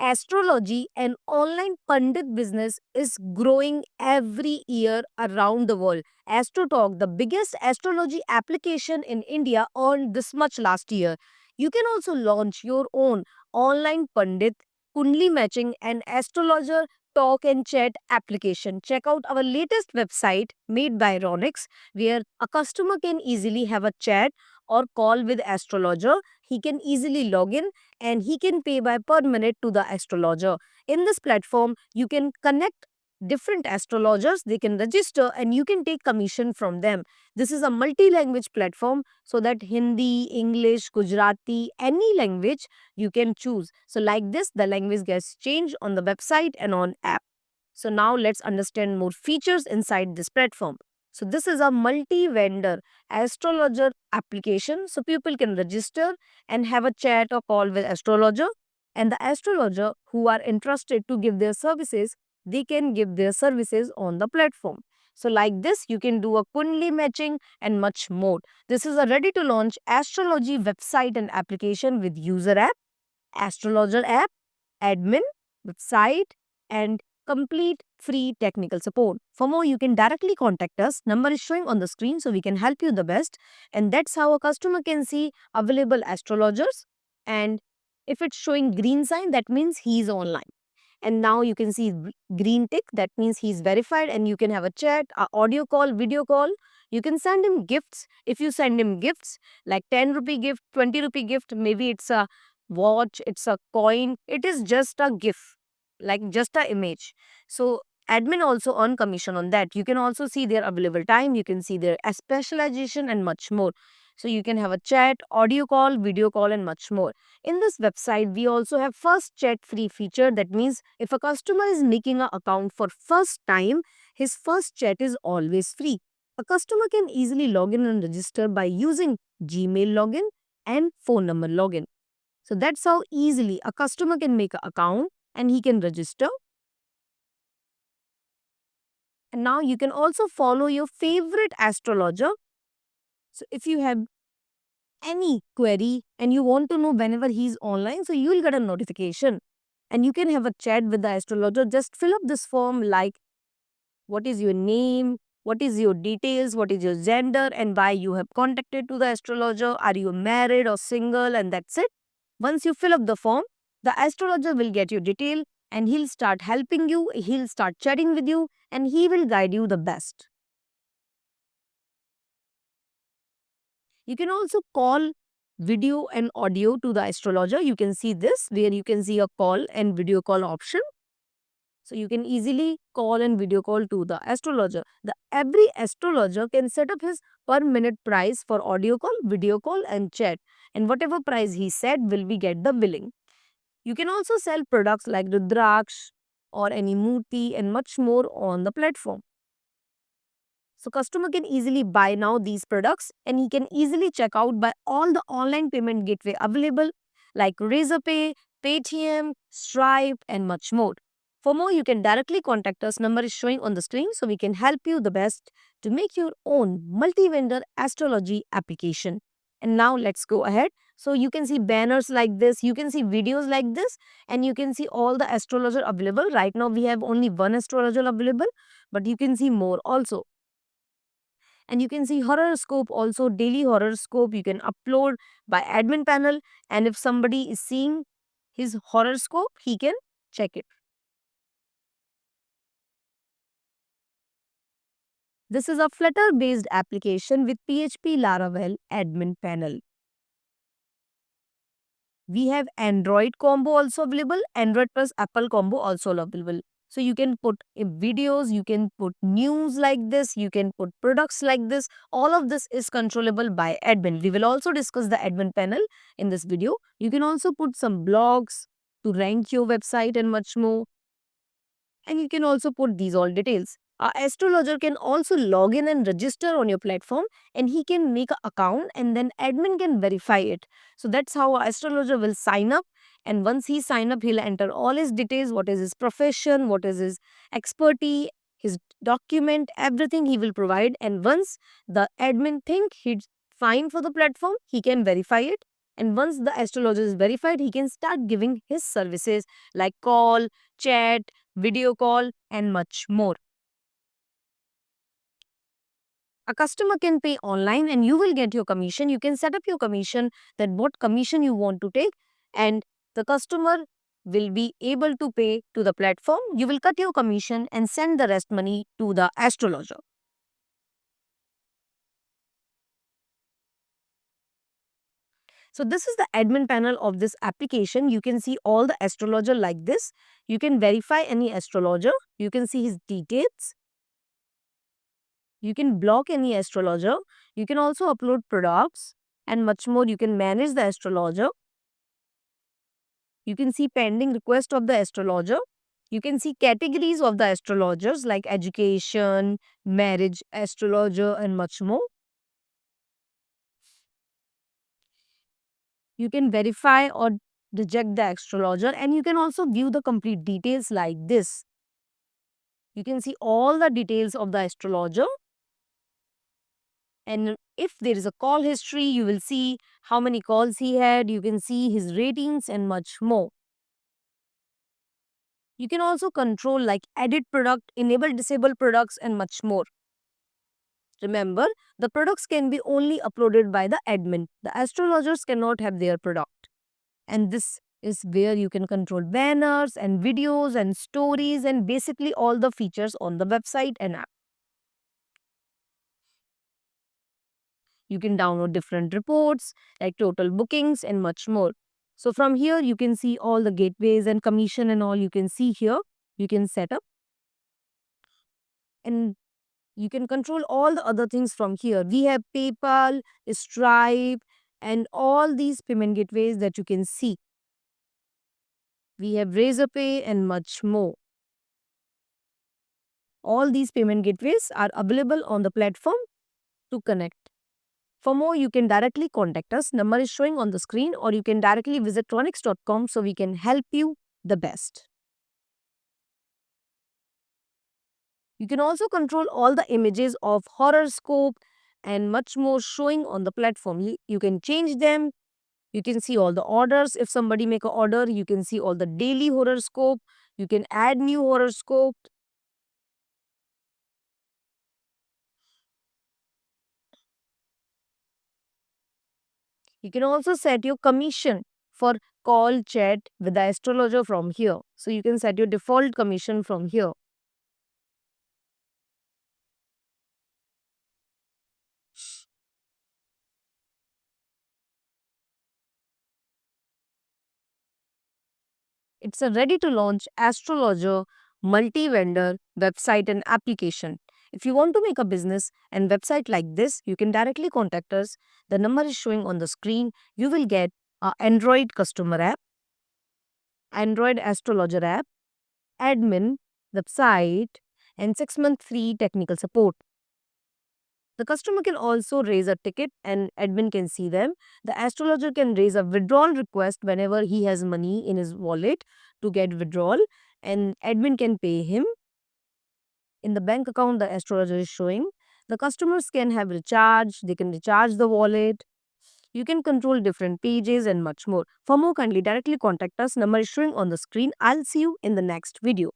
Astrology and online pandit business is growing every year around the world. Astrotalk, the biggest astrology application in India, earned this much last year. You can also launch your own online pandit, kundali matching, and astrologer talk and chat application. Check out our latest website made by Ronix, where a customer can easily have a chat or call with astrologer. He can easily log in and he can pay by per minute to the astrologer. In this platform, you can connect different astrologers, they can register and you can take commission from them. This is a multi-language platform so that Hindi, English, Gujarati, any language you can choose. So like this, the language gets changed on the website and on app. So now let's understand more features inside this platform. So this is a multi-vendor astrologer application. So people can register and have a chat or call with astrologer. And the astrologer who are interested to give their services, they can give their services on the platform. So like this, you can do a kundli matching and much more. This is a ready to launch astrology website and application with user app, astrologer app, admin, website, and complete free technical support. For more, you can directly contact us. Number is showing on the screen so we can help you the best. And that's how a customer can see available astrologers. And if it's showing green sign, that means he's online. And now you can see green tick, that means he's verified, and you can have a chat, a audio call, video call. You can send him gifts. If you send him gifts like 10 rupee gift, 20 rupee gift, maybe it's a watch, it's a coin, it is just a gift, like just a image. So admin also earn commission on that. You can also see their available time, you can see their specialization and much more. So you can have a chat, audio call, video call and much more. In this website, we also have first chat free feature. That means if a customer is making an account for first time, his first chat is always free. A customer can easily log in and register by using Gmail login and phone number login. So that's how easily a customer can make an account and he can register. And now you can also follow your favorite astrologer. So if you have any query and you want to know whenever he's online, so you will get a notification and you can have a chat with the astrologer. Just fill up this form like what is your name, what is your details, what is your gender and why you have contacted to the astrologer. Are you married or single, and that's it. Once you fill up the form, the astrologer will get your detail and he'll start helping you, he'll start chatting with you and he will guide you the best. You can also call video and audio to the astrologer. You can see this where you can see a call and video call option. So you can easily call and video call to the astrologer. Every astrologer can set up his per minute price for audio call, video call and chat. And whatever price he said will be get the billing. You can also sell products like Rudraksh or any Murti and much more on the platform. So customer can easily buy now these products and he can easily check out by all the online payment gateway available like Razorpay, Paytm, Stripe and much more. For more, you can directly contact us. Number is showing on the screen so we can help you the best to make your own multi-vendor astrology application. And now let's go ahead. So you can see banners like this, you can see videos like this and you can see all the astrologer available. Right now we have only one astrologer available, but you can see more also. And you can see horoscope also, daily horoscope you can upload by admin panel, and if somebody is seeing his horoscope he can check it. This is a Flutter based application with PHP Laravel admin panel. We have Android combo also available, Android plus Apple combo also available. So you can put videos, you can put news like this, you can put products like this. All of this is controllable by admin. We will also discuss the admin panel in this video. You can also put some blogs to rank your website and much more. And you can also put these all details. Our astrologer can also log in and register on your platform and he can make an account and then admin can verify it. So that's how our astrologer will sign up, and once he sign up he'll enter all his details, what is his profession, what is his expertise, his document, everything he will provide, and once the admin think he's fine for the platform he can verify it And once the astrologer is verified, he can start giving his services like call, chat, video call, and much more. A customer can pay online and you will get your commission. You can set up your commission, that what commission you want to take, and the customer will be able to pay to the platform. You will cut your commission and send the rest money to the astrologer. So this is the admin panel of this application. You can see all the astrologer like this. You can verify any astrologer. You can see his details. You can block any astrologer. You can also upload products and much more. You can manage the astrologer. You can see pending request of the astrologer. You can see categories of the astrologers like education, marriage astrologer, and much more. You can verify or reject the astrologer, and you can also view the complete details like this. You can see all the details of the astrologer, and if there is a call history, you will see how many calls he had. You can see his ratings and much more. You can also control like edit product, enable disable products, and much more. Remember, the products can be only uploaded by the admin. The astrologers cannot have their product. And this is where you can control banners and videos and stories and basically all the features on the website and app. You can download different reports like total bookings and much more. So from here, you can see all the gateways and commission and all you can see here. You can set up and you can control all the other things from here. We have PayPal, Stripe, and all these payment gateways that you can see. We have Razorpay and much more. All these payment gateways are available on the platform to connect. For more, you can directly contact us. Number is showing on the screen, or you can directly visit tronics.com so we can help you the best. You can also control all the images of horoscope and much more showing on the platform. You can change them. You can see all the orders. If somebody make an order, you can see all the daily horoscope. You can add new horoscope. You can also set your commission for call chat with the astrologer from here. So you can set your default commission from here. It's a ready to launch astrologer multi-vendor website and application. If you want to make a business and website like this, you can directly contact us. The number is showing on the screen. You will get a Android customer app, Android astrologer app, admin, website, and 6-month free technical support. The customer can also raise a ticket and admin can see them. The astrologer can raise a withdrawal request whenever he has money in his wallet to get withdrawal, and admin can pay him. In the bank account the astrologer is showing, the customers can have recharge, they can recharge the wallet. You can control different pages and much more. For more, kindly directly contact us. Number is showing on the screen. I'll see you in the next video.